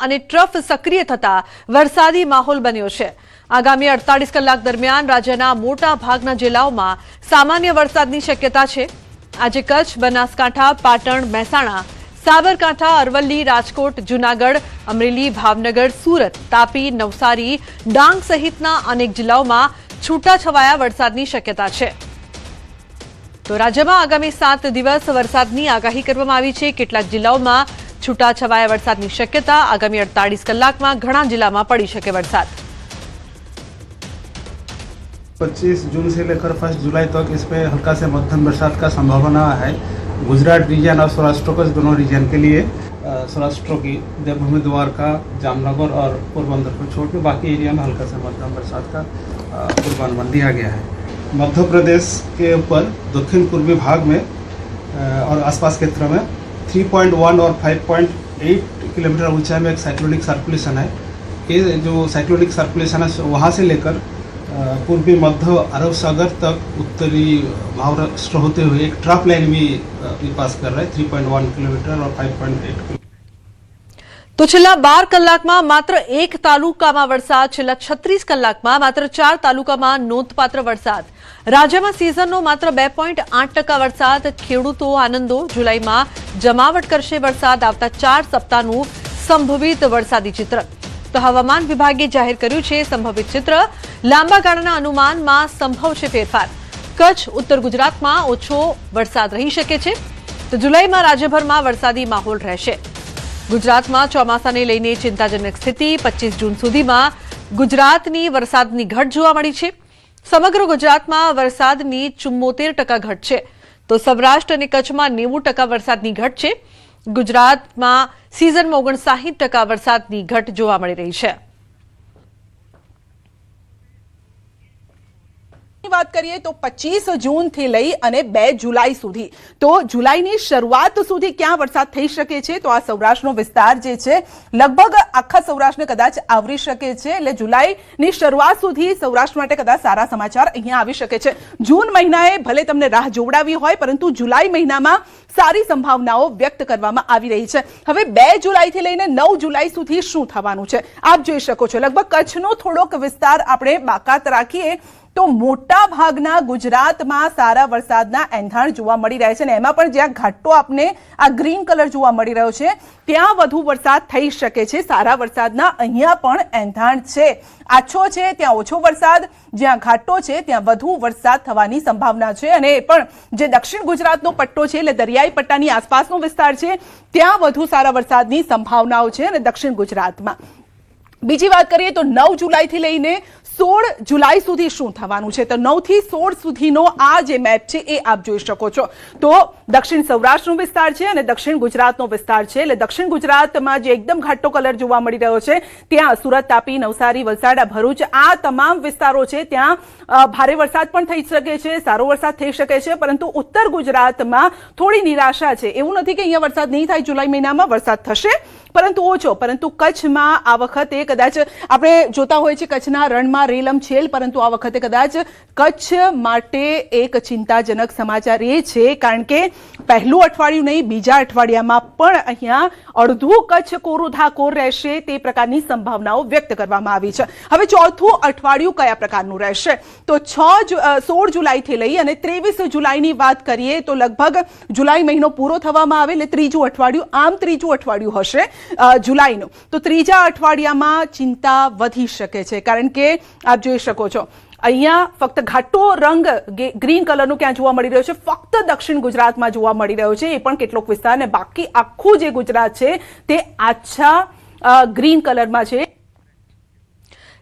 અને ટ્રફ સક્રિય થતા વરસાદી માહોલ બન્યો છે। આગામી 48 કલાક દરમિયાન રાજ્યના મોટા ભાગના જિલ્લાઓમાં સામાન્ય વરસાદની શક્યતા છે। આજે કચ્છ, બનાસકાંઠા, પાટણ, મહેસાણા, સાબરકાંઠા, અરવલ્લી, રાજકોટ, જૂનાગઢ, અમરેલી, ભાવનગર, સુરત, તાપી, નવસારી, ડાંગ સહિતના અનેક જિલ્લાઓમાં છૂટાછવાયા વરસાદની શક્યતા છે। તો રાજ્યમાં આગામી 7 દિવસ વરસાદની આગાહી કરવામાં આવી છે। કેટલાક જિલ્લાઓમાં છૂટાછવાયા વરસાદની શક્યતા। આગામી 48 કલાકમાં ઘણા જિલ્લામાં પડી શકે વરસાદ। 25 जून से लेकर 1 जुलाई तक इसमें हल्का से मध्यम बरसात का संभावना है। गुजरात रीजन और सौराष्ट्र कच्छ दोनों रीजन के लिए सौराष्ट्र की देवभूमि, द्वारका, जामनगर और पोरबंदर को छोड़ के बाकी एरिया में हल्का से मध्यम बरसात का पूर्वानुमान दिया गया है। मध्य प्रदेश के ऊपर दक्षिण पूर्वी भाग में और आसपास के क्षेत्र में 3.1 और 5.8 किलोमीटर ऊंचाई में एक साइक्लोनिक सर्कुलेशन है। ये जो साइक्लोनिक सर्कुलेशन है वहाँ से लेकर पूर्वी मध्य अरब सागर तक उत्तरी महाराष्ट्र होते हुए एक ट्रफ लाइन भी पास कर रहा है 3.1 किलोमीटर और 5.8 किलोमीटर। तो छेल्ला 12 कलाकमां मात्र 1 तालुकामां वरसाद, छेल्ला 36 कलाकमां मात्र 4 तालुकामां नोंधपात्र वरसाद। राज्यमां सीઝનનો मात्र 2.8% वरसाद। ખેડૂતો આનંદો, જુલાઈમાં જમાવટ કરશે વરસાદ। આવતા 4 સપ્તાહનું સંભવિત વરસાદી ચિત્ર। તો હવામાન વિભાગે જાહેર કર્યું છે સંભવિત ચિત્ર। લાંબા ગાળાના અનુમાનમાં સંભવ છે ફેરફાર। કચ્છ, ઉત્તર ગુજરાતમાં ઓછો વરસાદ રહી શકે છે। તો જુલાઈમાં રાજ્યભરમાં વરસાદી માહોલ રહેશે। ગુજરાતમાં ચોમાસાને લઈને ચિંતાજનક સ્થિતિ। 25 જૂન સુધીમાં ગુજરાતની વરસાદની ઘટ જોવા મળી છે। સમગ્ર ગુજરાતમાં વરસાદની 74% ઘટ છે। તો સૌરાષ્ટ્ર અને કચ્છમાં 90% વરસાદની ઘટ છે। ગુજરાતમાં सीઝનમાં 59% વરસાદની ઘટ જોવા મળી રહી છે। વાત કરીએ તો 25 જૂન થી લઈ અને 2 જુલાઈ સુધી, તો જુલાઈની શરૂઆત સુધી ક્યાં વરસાદ થઈ શકે છે? તો આ સૌરાષ્ટ્રનો વિસ્તાર જે છે લગભગ આખા સૌરાષ્ટ્રને કદાચ આવરી શકે છે। એટલે જુલાઈની શરૂઆત સુધી સૌરાષ્ટ્ર માટે કદાચ સારા સમાચાર અહીંયા આવી શકે છે। જૂન મહિનાએ ભલે તમને રાહ જોવડાવી હોય, પરંતુ જુલાઈ મહિનામાં સારી સંભાવનાઓ વ્યક્ત કરવામાં આવી રહી છે। હવે 2 જુલાઈથી લઈને 9 જુલાઈ સુધી શું થવાનું છે આપ જોઈ શકો છો। લગભગ કચ્છનો થોડોક વિસ્તાર આપણે બાકાત રાખીએ તો મોટા ભાગના ગુજરાતમાં સારા વરસાદના એંધાણ જોવા મળી રહ્યા છે। અને એમાં પણ જ્યાં ઘાટો આપને આ ગ્રીન કલર જોવા મળી રહ્યો છે ત્યાં વધુ વરસાદ થઈ શકે છે। સારા વરસાદના અહીંયા પણ એંધાણ છે। આછો છે ત્યાં ઓછો વરસાદ, જ્યાં ઘાટો છે ત્યાં વધુ વરસાદ થવાની સંભાવના છે। અને એ પણ જે દક્ષિણ ગુજરાતનો પટ્ટો છે એટલે દરિયાઈ પટ્ટાની આસપાસનો વિસ્તાર છે ત્યાં વધુ સારા વરસાદની સંભાવનાઓ છે। અને દક્ષિણ ગુજરાતમાં બીજી વાત કરીએ તો 9 જુલાઈથી લઈને 16 જુલાઈ સુધી શું થવાનું છે? તો 9 થી 16 સુધીનો આ જે મેપ છે એ આપ જોઈ શકો છો। તો દક્ષિણ સૌરાષ્ટ્રનો વિસ્તાર છે અને દક્ષિણ ગુજરાતનો વિસ્તાર છે। એટલે દક્ષિણ ગુજરાતમાં જે એકદમ ઘાટો કલર જોવા મળી રહ્યો છે ત્યાં સુરત, તાપી, નવસારી, વલસાડ, ભરૂચ આ તમામ વિસ્તારો છે ત્યાં ભારે વરસાદ પણ થઈ શકે છે, સારો વરસાદ થઈ શકે છે। પરંતુ ઉત્તર ગુજરાતમાં થોડી નિરાશા છે। એવું નથી કે અહીંયા વરસાદ નહીં થાય, જુલાઈ મહિનામાં વરસાદ થશે પરંતુ ઓછો। પરંતુ કચ્છમાં આ વખતે કદાચ આપણે જોતા હોય છે કચ્છના રણમાં રેલમછેલ, પરંતુ આ વખતે કદાચ કચ્છ માટે એક ચિંતાજનક સમાચાર એ છે કારણ કે પહેલું અઠવાડિયું નહીં બીજા અઠવાડિયામાં પણ અહીંયા અડધું કચ્છ કોરું ધાકોર રહેશે તે પ્રકારની સંભાવનાઓ વ્યક્ત કરવામાં આવી છે। હવે ચોથું અઠવાડિયું કયા પ્રકારનું રહેશે? તો 16 જુલાઈથી લઈ અને 23 જુલાઈની વાત કરીએ તો લગભગ જુલાઈ મહિનો પૂરો થવામાં આવે એટલે ત્રીજું અઠવાડિયું, આમ ત્રીજું અઠવાડિયું હશે જુલાઈનું। તો ત્રીજા અઠવાડિયામાં ચિંતા વધી શકે છે કારણ કે આપ જોઈ શકો છો અહીંયા ફક્ત ઘાટો રંગ ગ્રીન કલરનું ક્યાં જોવા મળી રહ્યો છે? ફક્ત દક્ષિણ ગુજરાતમાં જોવા મળી રહ્યો છે, એ પણ કેટલોક વિસ્તાર, ને બાકી આખું જે ગુજરાત છે તે આછા ગ્રીન કલરમાં છે।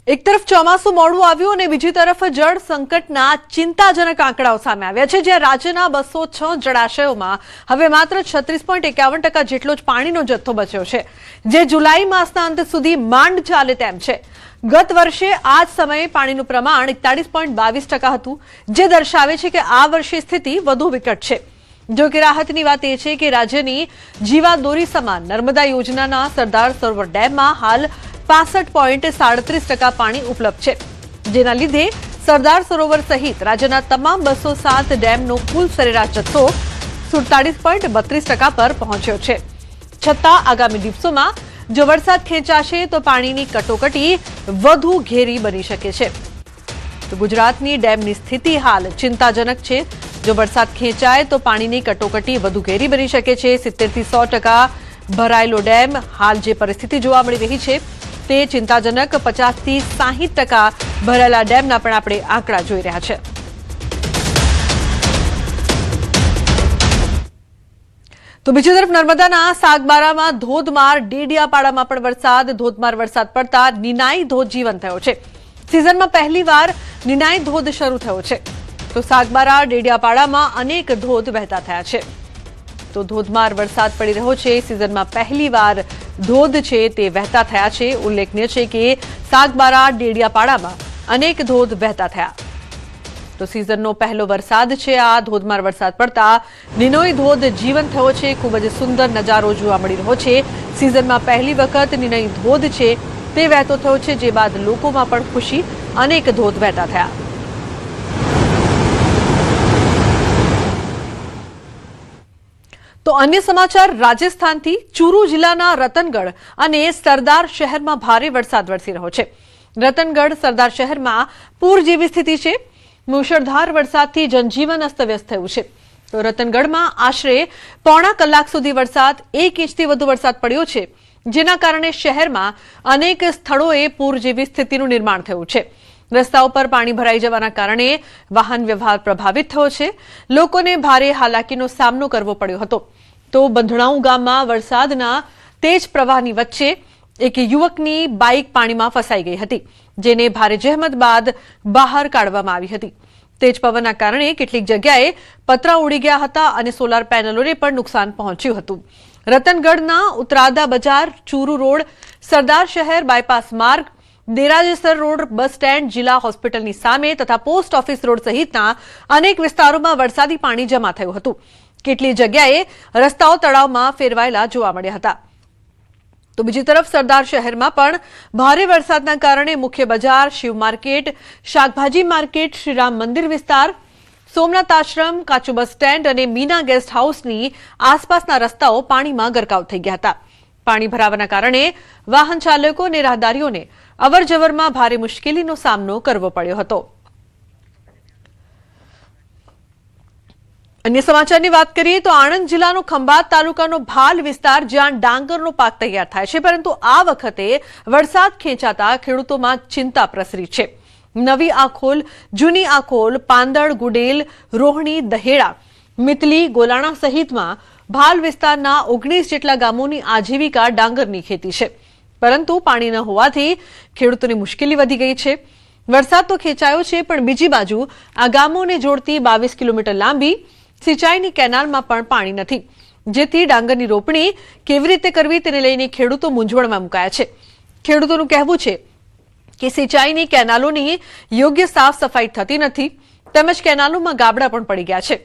એક તરફ ચોમાસું મોડું આવ્યું અને બીજી તરફ જળ સંકટના ચિંતાજનક આંકડાઓ સામે આવ્યા છે। જ્યાં રાજ્યના 206 જળાશયોમાં હવે માત્ર 36.51% જેટલો જ પાણીનો જથ્થો બચ્યો છે, જે જુલાઈ માસના અંત સુધી માંડ ચાલે તેમ છે। ગત વર્ષે આ જ સમયે પાણીનું પ્રમાણ 41.22% હતું, જે દર્શાવે છે કે આ વર્ષે સ્થિતિ વધુ વિકટ છે। જો કે રાહતની વાત એ છે કે રાજ્યની જીવાદોરી સમાન નર્મદા યોજનાના સરદાર સરોવર ડેમમાં હાલ 65.37% પાણી ઉપલબ્ધ છે, જેના લીધે સરદાર સરોવર સહિત રાજ્યના તમામ 207 ડેમનો કુલ સરેરાશ જથ્થો 47.32% પર પહોંચ્યો છે। છતાં આગામી દિવસોમાં જો વરસાદ ખેંચાશે તો પાણીની કટોકટી વધુ ઘેરી બની શકે છે। તો ગુજરાતની ડેમની સ્થિતિ હાલ ચિંતાજનક છે। જો વરસાદ ખેંચાય તો પાણીની કટોકટી વધુ ઘેરી બની શકે છે। 70 થી 100% ભરાયેલો ડેમ હાલ જે પરિસ્થિતિ જોવા મળી રહી છે તે ચિંતાજનક। 50 થી 60% ભરાયેલા ડેમના પણ આપણે આંકડા જોઈ રહ્યા છે। તો બીજી તરફ નર્મદાના સાગબારામાં ધોધમાર, ડેડિયાપાડામાં પણ ધોધમાર વરસાદ પડતા નિનાઈ ધોધ જીવંત થયો છે। સિઝનમાં પહેલીવાર નિનાઈ ધોધ શરૂ થયો છે। તો સાગબારા, ડેડિયાપાડામાં અનેક ધોધ વહેતા થયા છે। તો ધોધમાર વરસાદ પડી રહ્યો છે। સિઝનમાં પહેલીવાર ધોધ છે તે વહેતા થયા છે। ઉલ્લેખનીય છે કે સાગબારા, ડેડિયાપાડામાં અનેક ધોધ વહેતા થયા। તો સિઝનનો પહેલો વરસાદ છે। આ ધોધમાર વરસાદ પડતા નિનોઈ ધોધ જીવંત થયો છે। ખૂબ જ સુંદર નજારો જોવા મળી રહ્યો છે। સિઝનમાં પહેલી વખત નિનોઈ ધોધ છે તે વહેતો થયો છે, જે બાદ લોકોમાં પણ ખુશી, અનેક ધોધ વહેતા થયા। તો અન્ય સમાચાર રાજસ્થાનથી। ચૂરુ જિલ્લાના રતનગઢ અને સરદાર શહેરમાં ભારે વરસાદ વરસી રહ્યો છે। રતનગઢ, સરદાર શહેરમાં પૂર જેવી સ્થિતિ છે। મુશળધાર વરસાદથી જનજીવન અસ્તવ્યસ્ત થયું છે। તો રતનગઢમાં આશરે પોણા કલાક સુધી વરસાદ, 1 ઇંચથી વધુ વરસાદ પડ્યો છે, જેના કારણે શહેરમાં અનેક સ્થળોએ પૂર જેવી સ્થિતિનું નિર્માણ થયું છે। રસ્તાઓ પર પાણી ભરાઈ જવાના કારણે વાહન વ્યવહાર પ્રભાવિત થયો છે। લોકોને ભારે હાલાકીનો સામનો કરવો પડ્યો હતો। તો બંધણાઉ ગામમાં વરસાદના તેજ પ્રવાહની વચ્ચે એક યુવકની બાઇક પાણીમાં ફસાઈ ગઈ હતી, જેને ભારે જહેમત બાદ બહાર કાઢવામાં આવી હતી। તેજ પવનના કારણે કેટલીક જગ્યાએ પતરા ઉડી ગયા હતા અને સોલાર પેનલોને પણ નુકસાન પહોંચ્યું હતું। રતનગઢના ઉતરાદા બજાર, ચૂરુ રોડ, સરદાર શહેર બાયપાસ માર્ગ, દેરાજેસર રોડ, બસ સ્ટેન્ડ, જિલ્લા હોસ્પિટલની સામે તથા પોસ્ટ ઓફિસ રોડ સહિતના અનેક વિસ્તારોમાં વરસાદી પાણી જમા થયું હતું। કેટલીક જગ્યાએ રસ્તાઓ તળાવમાં ફેરવાયેલા જોવા મળ્યા હતા। તો બીજી તરફ સરદાર શહેરમાં પણ ભારે વરસાદના કારણે મુખ્ય બજાર, શિવ માર્કેટ, શાકભાજી માર્કેટ, શ્રીરામ મંદિર વિસ્તાર, સોમનાથ આશ્રમ, કાચુ બસ સ્ટેન્ડ અને મીના ગેસ્ટ હાઉસની આસપાસના રસ્તાઓ પાણીમાં ગરકાવ થઈ ગયા હતા। પાણી ભરાવાના કારણે વાહન ચાલકો અને રાહદારીઓને અવરજવરમાં ભારે મુશ્કેલીનો સામનો કરવો પડ્યો હતો। અન્ય સમાચારની વાત કરીએ તો આણંદ જિલ્લાનો ખંભાત તાલુકાનો ભાલ વિસ્તાર, જ્યાં ડાંગરનો પાક તૈયાર થાય છે, પરંતુ આ વખતે વરસાદ ખેંચાતા ખેડૂતોમાં ચિંતા પ્રસરી છે। નવી આખોલ, જૂની આખોલ, પાંદડ, ગુડેલ, રોહણી, દહેડા, મિતલી, ગોલાણા સહિતમાં ભાલ વિસ્તારના 19 જેટલા ગામોની આજીવિકા ડાંગરની ખેતી છે, પરંતુ પાણી ન હોવાથી ખેડૂતોની મુશ્કેલી વધી ગઈ છે। વરસાદ તો ખેંચાયો છે, પણ બીજી બાજુ આ ગામોને જોડતી 22 કિલોમીટર લાંબી સિંચાઈની કેનાલમાં પણ પાણી નથી, જેથી ડાંગરની રોપણી કેવી રીતે કરવી તેને લઈને ખેડૂતો મૂંઝવણમાં મુકાયા છે। ખેડૂતોનું કહેવું છે કે સિંચાઈની કેનાલોની યોગ્ય સાફ સફાઈ થતી નથી, તેમજ કેનાલોમાં ગાબડા પણ પડી ગયા છે।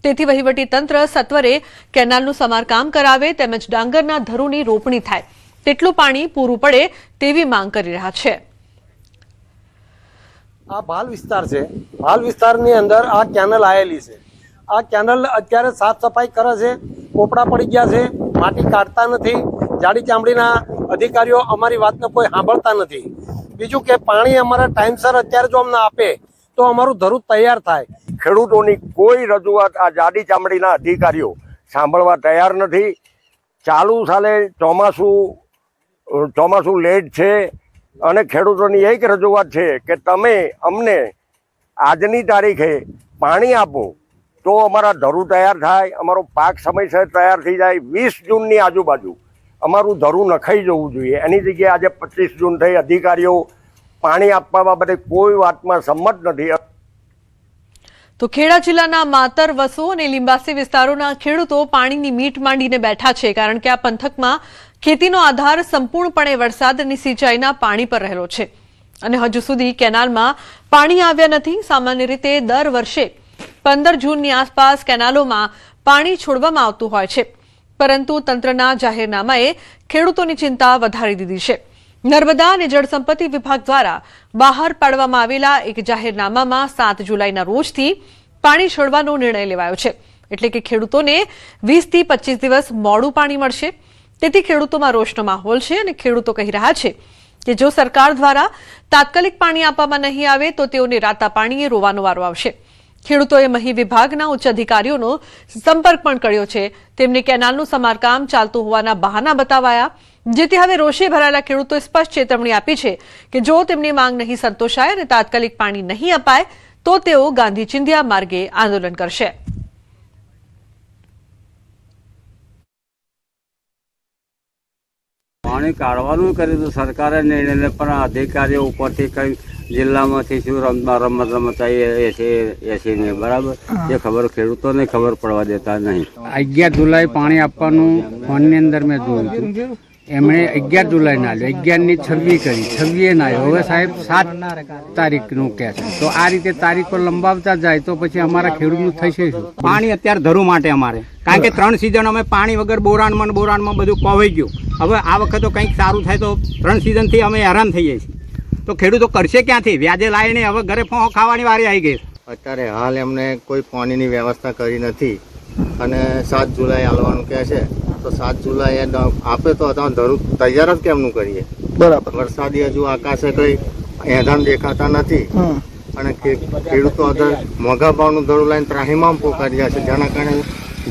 તેથી વહીવટી તંત્ર સત્વરે કેનાલનું સમારકામ કરાવે તેમજ ડાંગરના ધરુની રોપણી થાય તેટલું પાણી પૂરું પડે તેવી માંગ કરી રહ્યા છે। આ ભાલ વિસ્તાર છે। ભાલ વિસ્તારની અંદર આ કેનલ આવેલી છે। આ કેનલ અત્યારે સાફ સફાઈ કરે છે, પોપડા પડી ગયા છે, માટી કાઢતા નથી, જાડી ચામડીના અધિકારીઓ અમારી વાતને કોઈ સાંભળતા નથી। બીજું કે પાણી અમારા ટાઈમસર અત્યારે જો અમને આપે તો અમારું ધરું તૈયાર થાય। ખેડૂતોની કોઈ રજૂઆત આ જાડી ચામડીના અધિકારીઓ સાંભળવા તૈયાર નથી। ચાલુ સાલે ચોમાસું લેટ છે અને ખેડૂતોની એક રજૂઆત છે કે તમે અમને આજની તારીખે પાણી આપો તો અમારા ધરું તૈયાર થાય, અમારો પાક સમયસર તૈયાર થઈ જાય। 20 જૂનની આજુબાજુ અમારું ધરું નખાઈ જવું જોઈએ, એની જગ્યાએ આજે 25 જૂન થઈ। અધિકારીઓ પાણી આપવા બાબતે કોઈ વાતમાં સંમત નથી। તો ખેડા જિલ્લાના માતર, વસો અને લીંબાસી વિસ્તારોના ખેડૂતો પાણીની મીટ માંડીને બેઠા છે, કારણ કે આ પંથકમાં ખેતીનો આધાર સંપૂર્ણપણે વરસાદ અને સિંચાઈના પાણી પર રહેલો છે અને હજુ સુધી કેનાલમાં પાણી આવ્યા નથી। સામાન્ય રીતે દર વર્ષે 15 જૂનની આસપાસ કેનાલોમાં પાણી છોડવામાં આવતું હોય છે, પરંતુ તંત્રના જાહેરનામાએ ખેડૂતોની ચિંતા વધારી દીધી છે। નર્મદા અને જળસંપત્તિ વિભાગ દ્વારા બહાર પાડવામાં આવેલા એક જાહેરનામામાં 7 જુલાઈના રોજથી પાણી છોડવાનો નિર્ણય લેવાયો છે, એટલે કે ખેડૂતોને 20 થી 25 દિવસ મોડું પાણી મળશે। તેથી ખેડૂતોમાં રોષનો માહોલ છે અને ખેડૂતો કહી રહ્યા છે કે જો સરકાર દ્વારા તાત્કાલિક પાણી આપવામાં નહીં આવે તો તેઓને રાતા પાણીએ રોવાનો વારો આવશે. ખેડૂતોએ મહી વિભાગના ઉચ્ચ અધિકારીઓનો સંપર્ક પણ કર્યો છે. તેમને કેનાલનું સમારકામ ચાલતું હોવાના બહાના બતાવાયા, જેથી હવે રોષે ભરાયેલા ખેડૂતોએ સ્પષ્ટ ચેતવણી આપી છે કે જો તેમની માંગ નહીં સંતોષાય અને તાત્કાલિક પાણી નહીં અપાય તો તેઓ ગાંધી ચિંધ્યા માર્ગે આંદોલન કરશે. પાણી કાઢવાનું કર્યું તો સરકારે નિર્ણય, પણ અધિકારીઓ ઉપરથી કઈ જિલ્લામાંથી શું રમત એસી ને બરાબર એ ખબર ખેડૂતોને ખબર પડવા દેતા નહીં. 11 જુલાઈ પાણી આપવાનું ફોનની અંદર મેં જોયું હતું. એમણે 11 જુલાઈ ના આવ્યો, 11 ની 26 કરી, 26 ના આવ્યો. હવે સાહેબ 7 તારીખનું કહે છે. તો આ રીતે તારીખો લંબાવતા જાય તો પછી અમારા ખેડૂતનું થશે શું? પાણી અત્યારે ધરું માટે અમારે, કારણ કે 3 સિઝન અમે પાણી વગર બોરાણમાં બધું કોવાઈ ગયું. હવે આ વખતે તો કંઈક સારું થાય તો 3 સિઝનથી અમે હેરાન થઈએ છીએ. તો ખેડૂતો કરશે ક્યાંથી? વ્યાજે લાવીને હવે ઘરે ફોં ખાવાની વારી આવી ગઈ. અત્યારે હાલ એમને કોઈ પાણીની વ્યવસ્થા કરી નથી અને 7 જુલાઈ આવવાનું કહે છે. તો 7 જુલાઈ આપે તો ધરું તૈયાર જ કેમનું કરીએ? બરાબર. વરસાદી હજુ આકાશે કઈ એધાન દેખાતા નથી અને ખેડૂતો અત્યારે મોંઘા ભાવનું ધરું લઈને ત્રાહીમામ પોકાર્યા છે, જેના કારણે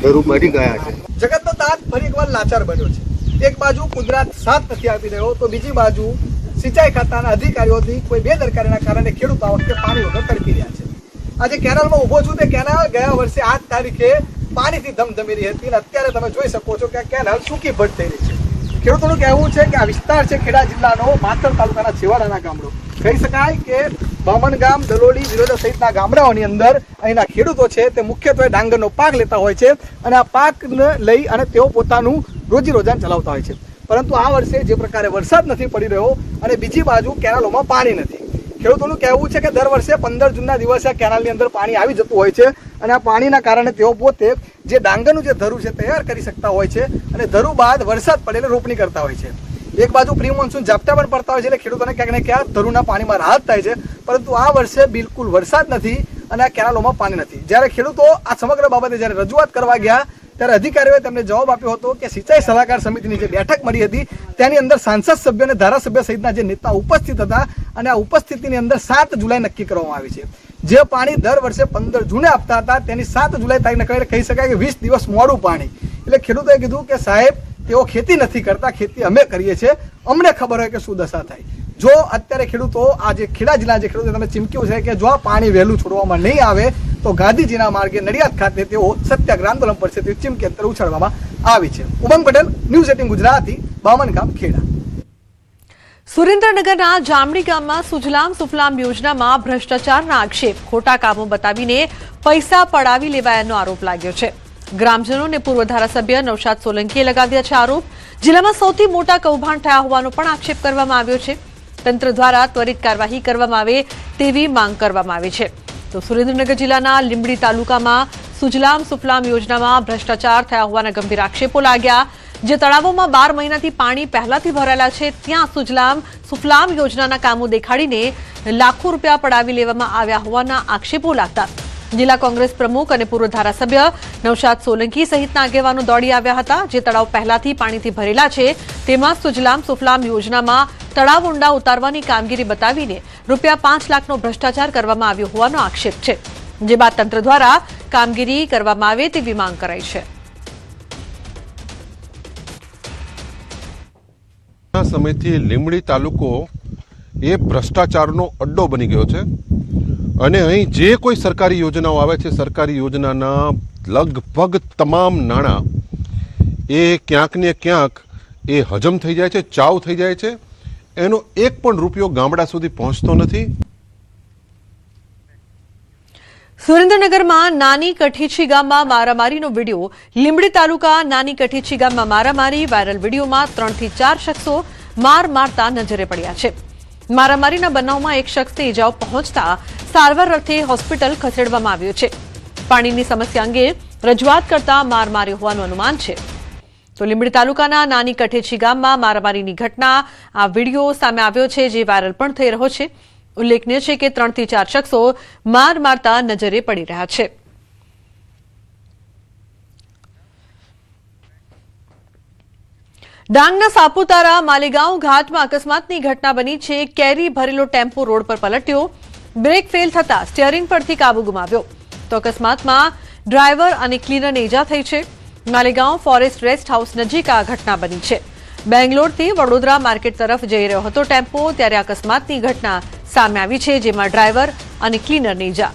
ધરું બળી ગયા છે. જગતનો તાત ફરી એકવાર લાચાર બન્યો છે. એક બાજુ કુદરત સાથ નથી આપી રહ્યો તો બીજી બાજુ સિંચાઈ ખાતાના અધિકારીઓની કોઈ બેદરકારીના કારણે ખેડૂતો આ વખતે પાણી વગર તડપી રહ્યા છે. આજે કેનાલમાં ઉભો છું તે કેનાલ ગયા વર્ષે 8 તારીખે પાણીથી ધમધમી રહી હતી અને અત્યારે તમે જોઈ શકો છો કે આ કેનાલ સૂકી ભટ થઈ રહી છે. ખેડૂતોનું કહેવું છે કે આ વિસ્તાર છે ખેડા જિલ્લાનો માતર તાલુકાના છેવાડાના ગામડો કહી શકાય કે બામણ ગામ, દલોડી, વિરોધા સહિતના ગામડાઓની અંદર અહીંના ખેડૂતો છે તે મુખ્યત્વે ડાંગરનો પાક લેતા હોય છે અને આ પાકને લઈ અને તેઓ પોતાનું રોજીરોજાન ચલાવતા હોય છે. પરંતુ આ વર્ષે જે પ્રકારે વરસાદ નથી પડી રહ્યો અને બીજી બાજુ કેનાલોમાં પાણી નથી. ખેડૂતોનું કહેવું છે કે દર વર્ષે 15 જૂનના દિવસે કેનાલની અંદર પાણી આવી જતું હોય છે અને આ પાણીના કારણે તેઓ પોતે જે ડાંગરનું જે ધરું છે તૈયાર કરી શકતા હોય છે અને ધરું બાદ વરસાદ પડે એટલે રોપણી કરતા હોય છે. એક બાજુ પ્રી મોન્સૂન ઝાપટા પણ પડતા હોય છે એટલે ખેડૂતોને ક્યાંક ને ક્યાંક ધરુના પાણીમાં રાહત થાય છે. પરંતુ આ વર્ષે બિલકુલ વરસાદ નથી અને આ કેનાલોમાં પાણી નથી. જ્યારે ખેડૂતો આ સમગ્ર બાબતે જ્યારે રજૂઆત કરવા ગયા ત્યારે અધિકારીઓએ તેમને જવાબ આપ્યો હતો કે સિંચાઈ સલાહકાર સમિતિની જે બેઠક મળી હતી તેની અંદર સાંસદ સભ્ય અને ધારાસભ્ય સહિતના જે નેતા ઉપસ્થિત હતા અને આ ઉપસ્થિતિની અંદર 7 જુલાઈ નક્કી કરવામાં આવી છે. જે પાણી દર વર્ષે 15 જૂને આપતા હતા તેની 7 જુલાઈ તારીખ નક્કી કહી શકાય કે 20 દિવસ મોડું પાણી. એટલે ખેડૂતોએ કીધું કે સાહેબ તેઓ ખેતી નથી કરતા, ખેતી અમે કરીએ છીએ, અમને ખબર હોય કે શું દશા થાય. જો અત્યારે ખેડૂતો આજે ખેડા જિલ્લાના જે ખેડૂતો તમે ચીમક્યું છે કે જો આ પાણી વહેલું છોડવામાં નહીં આવે તો ગાંધીજીના માર્ગે નડિયાદ ખાતે તેઓ સત્યાગ્રહ આંદોલન પર છે તેવી ચીમકી અત્યારે ઉછાળવામાં આવી છે. ઉમંગ પટેલ, ન્યૂઝ 18 ગુજરાતી, બામણ ગામ, ખેડા. સુરેન્દ્રનગરના જામડી ગામમાં સુજલામ સુફલામ યોજનામાં ભ્રષ્ટાચારના આક્ષેપ, ખોટા કામો બતાવીને પૈસા પડાવી લેવાયાનો આરોપ લાગ્યો છે. ગ્રામજનો અને પૂર્વ ધારાસભ્ય નૌશાદ સોલંકીએ લગાવ્યા છે આરોપ. જિલ્લામાં સૌથી મોટા કૌભાંડ થયા હોવાનો પણ આક્ષેપ કરવામાં આવ્યો છે. તંત્ર દ્વારા ત્વરિત કાર્યવાહી કરવામાં આવે તેવી માંગ કરવામાં આવી છે. તો સુરેન્દ્રનગર જિલ્લાના લીંબડી તાલુકામાં સુજલામ સુફલામ યોજનામાં ભ્રષ્ટાચાર થયા હોવાના ગંભીર આક્ષેપો લાગ્યા. જે તળાવોમાં 12 મહિનાથી પાણી પહેલાથી ભરાયેલા છે ત્યાં સુજલામ સુફલામ યોજનાના કામો દેખાડીને લાખો રૂપિયા પડાવી લેવામાં આવ્યા હોવાના આક્ષેપો લાગતા જિલ્લા કોંગ્રેસ પ્રમુખ અને પૂર્વ ધારાસભ્ય નૌશાદ સોલંકી સહિતના આગેવાનો દોડી આવ્યા હતા. જે તળાવ પહેલાથી પાણીથી ભરેલા છે તેમાં સુજલામ સુફલામ યોજનામાં તળાવ ઊંડા ઉતારવાની કામગીરી બતાવીને રૂપિયા 5 લાખનો ભ્રષ્ટાચાર કરવામાં આવ્યો હોવાનો આક્ષેપ છે. જે બાદ તંત્ર દ્વારા કામગીરી કરવામાં આવે તેવી માંગ કરાઈ છે. સમયથી લીંબડી તાલુકો એ ભ્રષ્ટાચારનો અડ્ડો બની ગયો છે અને અહીં જે કોઈ સરકારી યોજનાઓ આવે છે સરકારી યોજનાના લગભગ તમામ નાણાં એ ક્યાંક ને ક્યાંક એ હજમ થઈ જાય છે, ચાવ થઈ જાય છે. એનો એક પણ રૂપિયો ગામડા સુધી પહોંચતો નથી. સુરેન્દ્રનગરમાં નાની કઠીછી ગામમાં મારામારીનો વિડીયો. લીંબડી તાલુકા નાની કઠીછી ગામમાં મારામારી. વાયરલ વિડીયોમાં 3 થી 4 શખ્સો માર મારતા નજરે પડ્યા છે. મારામારીના બનાવમાં એક શખ્સને ઇજાઓ પહોંચતા સારવાર અર્થે હોસ્પિટલ ખસેડવામાં આવ્યો છે. પાણીની સમસ્યા અંગે રજૂઆત કરતા માર માર્યો હોવાનું અનુમાન છે. તો લીંબડી તાલુકાના નાની કઠેછી ગામમાં મારામારીની ઘટના આ વિડીયો સામે આવ્યો છે જે વાયરલ પણ થઈ રહ્યો છે. ઉલ્લેખનીય છે કે 3 થી 4 શખ્સો માર મારતા નજરે પડી રહ્યા છે. ડાંગના સાપુતારા માલેગાંવ ઘાટમાં અકસ્માતની ઘટના બની છે. કેરી ભરેલો ટેમ્પો રોડ પર પલટ્યો. બ્રેક ફેલ થતા સ્ટીયરિંગ પરથી કાબુ ગુમાવ્યો. તો અકસ્માતમાં ડ્રાઈવર અને ક્લીનરને ઈજા થઈ છે. માલેગાંવ ફોરેસ્ટ રેસ્ટ હાઉસ નજીક આ ઘટના બની છે. બેંગ્લોરથી વડોદરા માર્કેટ તરફ જઈ રહ્યો હતો ટેમ્પો, ત્યારે અકસ્માતની ઘટના સામે આવી છે, જેમાં ડ્રાઈવર અને ક્લીનરને ઈજા.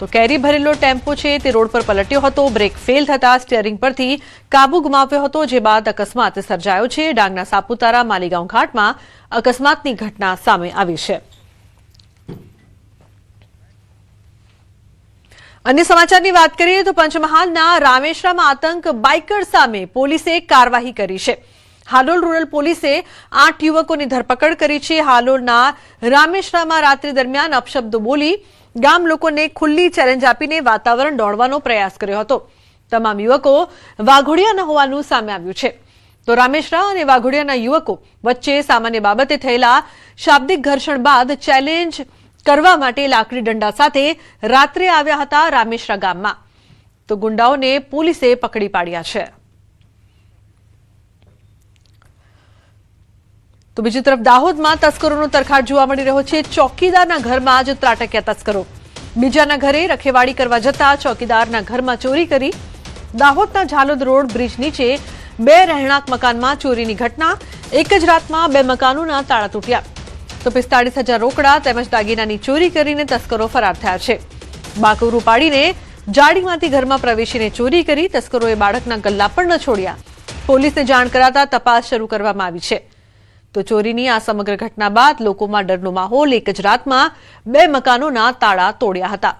તો કેરી ભરેલો ટેમ્પો છે તે રોડ પર પલટ્યો હતો. બ્રેક ફેલ થતા સ્ટીયરિંગ પરથી કાબુ ગુમાવ્યો હતો, જે બાદ અકસ્માત સર્જાયો છે. ડાંગના સાપુતારા માલેગાંવ ઘાટમાં અકસ્માતની ઘટના સામે આવી છે. અન્ય સમાચારની વાત કરીએ તો પંચમહાલના રામેશ્વરમાં આતંક, બાઇકર સામે પોલીસે કાર્યવાહી કરી છે. હાલોલ રૂરલ પોલીસે 8 યુવકોની ધરપકડ કરી છે. હાલોલના રામેશ્વરમાં રાત્રિ દરમિયાન અપશબ્દો બોલી ગામ લોકોને ખુલ્લી ચેલેન્જ આપીને વાતાવરણ દોડવાનો પ્રયાસ કર્યો હતો. તમામ યુવકો વાઘોડિયાના હોવાનું સામે આવ્યું છે. તો રામેશ્વર અને વાઘોડિયાના યુવકો વચ્ચે સામાન્ય બાબતે થયેલા શાબ્દિક ઘર્ષણ બાદ ચેલેન્જ કરવા માટે લાકડી દંડા સાથે રાત્રે આવ્યા હતા રામેશ્વર ગામમાં. તો ગુંડાઓને પોલીસે પકડી પાડ્યા છે. તો બીજી તરફ દાહોદમાં તસ્કરોનો તરખાટ જોવા મળી રહ્યો છે. ચોકીદારના ઘરમાં જ ત્રાટક્યા તસ્કરો. બીજાના ઘરે રખેવાળી કરવા જતા ચોકીદારના ઘરમાં ચોરી કરી. દાહોદના ઝાલોદ રોડ બ્રિજ નીચે 2 રહેણાંક મકાનમાં ચોરીની ઘટના. એક જ રાતમાં 2 મકાનોના તાળા તૂટ્યા. તો 45,000 રોકડા તેમજ દાગીનાની ચોરી કરીને તસ્કરો ફરાર થયા છે. બાકુરું પાડીને જાડીમાંથી ઘરમાં પ્રવેશીને ચોરી કરી. તસ્કરોએ બાળકના ગલ્લા પણ ન છોડ્યા. પોલીસને જાણ કરાતા તપાસ શરૂ કરવામાં આવી છે. તો ચોરીની આ સમગ્ર ઘટના બાદ લોકોમાં ડરનો માહોલ. એક જ રાતમાં 2 મકાનોના તાળા તોડ્યા હતા.